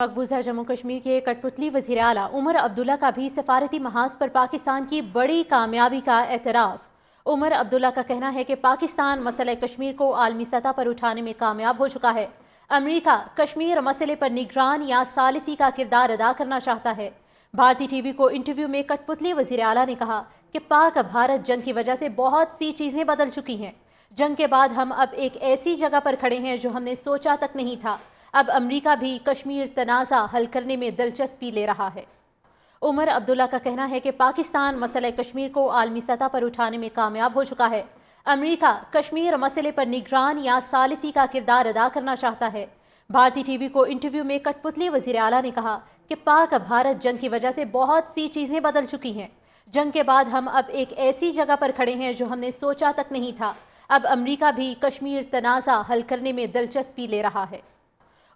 मकबूजा जम्मू कश्मीर के कठपुतली वज़ीर आला उमर अब्दुल्ला का भी सफारती महाज पर पाकिस्तान की बड़ी कामयाबी का एतराफ़। उमर अब्दुल्ला का कहना है कि पाकिस्तान मसला कश्मीर को आलमी सतह पर उठाने में कामयाब हो चुका है। अमेरिका कश्मीर मसले पर निगरान या सालिसी का किरदार अदा करना चाहता है। भारतीय टीवी को इंटरव्यू में कठपुतली वज़ीर आला ने कहा कि पाक भारत जंग की वजह से बहुत सी चीज़ें बदल चुकी हैं। जंग के बाद हम अब एक ऐसी जगह पर खड़े हैं जो हमने सोचा तक नहीं था। अब अमेरिका भी कश्मीर तनाज़ा हल करने में दिलचस्पी ले रहा है। उमर अब्दुल्ला का कहना है कि पाकिस्तान मसला कश्मीर को आलमी सतह पर उठाने में कामयाब हो चुका है। अमेरिका कश्मीर मसले पर निगरान या सालिसी का किरदार अदा करना चाहता है। भारतीय टीवी को इंटरव्यू में कठपुतली वज़ीर आला ने कहा कि पाक भारत जंग की वजह से बहुत सी चीज़ें बदल चुकी हैं। जंग के बाद हम अब एक ऐसी जगह पर खड़े हैं जो हमने सोचा तक नहीं था। अब अमेरिका भी कश्मीर तनाज़ा हल करने में दिलचस्पी ले रहा है।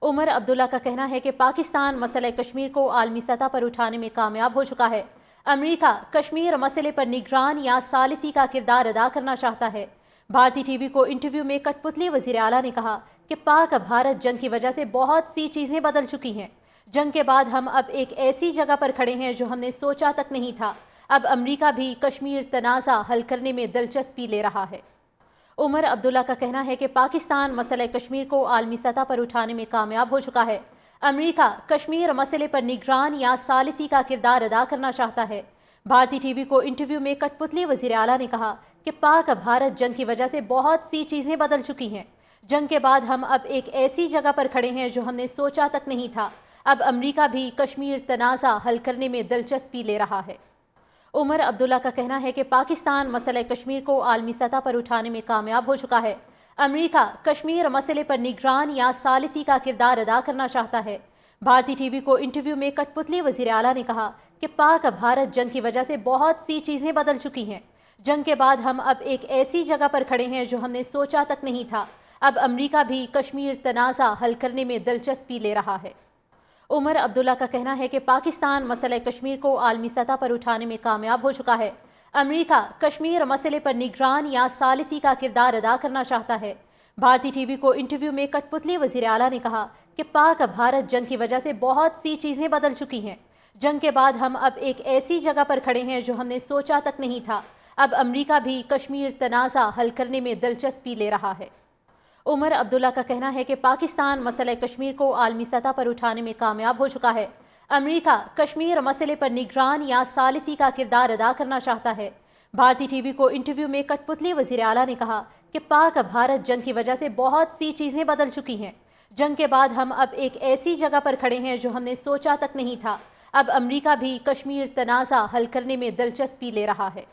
उमर अब्दुल्ला का कहना है कि पाकिस्तान मसला कश्मीर को आलमी सतह पर उठाने में कामयाब हो चुका है। अमेरिका कश्मीर मसले पर निगरान या सालिसी का किरदार अदा करना चाहता है। भारतीय टीवी को इंटरव्यू में कठपुतली वज़ीर आला ने कहा कि पाक भारत जंग की वजह से बहुत सी चीज़ें बदल चुकी हैं। जंग के बाद हम अब एक ऐसी जगह पर खड़े हैं जो हमने सोचा तक नहीं था। अब अमेरिका भी कश्मीर तनाज़ा हल करने में दिलचस्पी ले रहा है। उमर अब्दुल्ला का कहना है कि पाकिस्तान मसला कश्मीर को आलमी सतह पर उठाने में कामयाब हो चुका है। अमेरिका कश्मीर मसले पर निगरान या सालिसी का किरदार अदा करना चाहता है। भारतीय टीवी को इंटरव्यू में कठपुतली वज़ीर आला ने कहा कि पाक भारत जंग की वजह से बहुत सी चीज़ें बदल चुकी हैं। जंग के बाद हम अब एक ऐसी जगह पर खड़े हैं जो हमने सोचा तक नहीं था। अब अमेरिका भी कश्मीर तनाज़ा हल करने में दिलचस्पी ले रहा है। उमर अब्दुल्ला का कहना है कि पाकिस्तान मसला कश्मीर को आलमी सतह पर उठाने में कामयाब हो चुका है। अमेरिका कश्मीर मसले पर निगरान या सालिसी का किरदार अदा करना चाहता है। भारतीय टीवी को इंटरव्यू में कठपुतली वज़ीर आला ने कहा कि पाक भारत जंग की वजह से बहुत सी चीज़ें बदल चुकी हैं। जंग के बाद हम अब एक ऐसी जगह पर खड़े हैं जो हमने सोचा तक नहीं था। अब अमेरिका भी कश्मीर तनाज़ा हल करने में दिलचस्पी ले रहा है। उमर अब्दुल्ला का कहना है कि पाकिस्तान मसला कश्मीर को आलमी सतह पर उठाने में कामयाब हो चुका है। अमेरिका कश्मीर मसले पर निगरान या सालिसी का किरदार अदा करना चाहता है। भारतीय टीवी को इंटरव्यू में कठपुतली वज़ीर आला ने कहा कि पाक भारत जंग की वजह से बहुत सी चीज़ें बदल चुकी हैं। जंग के बाद हम अब एक ऐसी जगह पर खड़े हैं जो हमने सोचा तक नहीं था। अब अमेरिका भी कश्मीर तनाज़ा हल करने में दिलचस्पी ले रहा है। उमर अब्दुल्ला का कहना है कि पाकिस्तान मसला कश्मीर को आलमी सतह पर उठाने में कामयाब हो चुका है। अमेरिका कश्मीर मसले पर निगरान या सालिसी का किरदार अदा करना चाहता है। भारतीय टीवी को इंटरव्यू में कठपुतली वज़ीर आला ने कहा कि पाक भारत जंग की वजह से बहुत सी चीज़ें बदल चुकी हैं। जंग के बाद हम अब एक ऐसी जगह पर खड़े हैं जो हमने सोचा तक नहीं था। अब अमेरिका भी कश्मीर तनाज़ा हल करने में दिलचस्पी ले रहा है।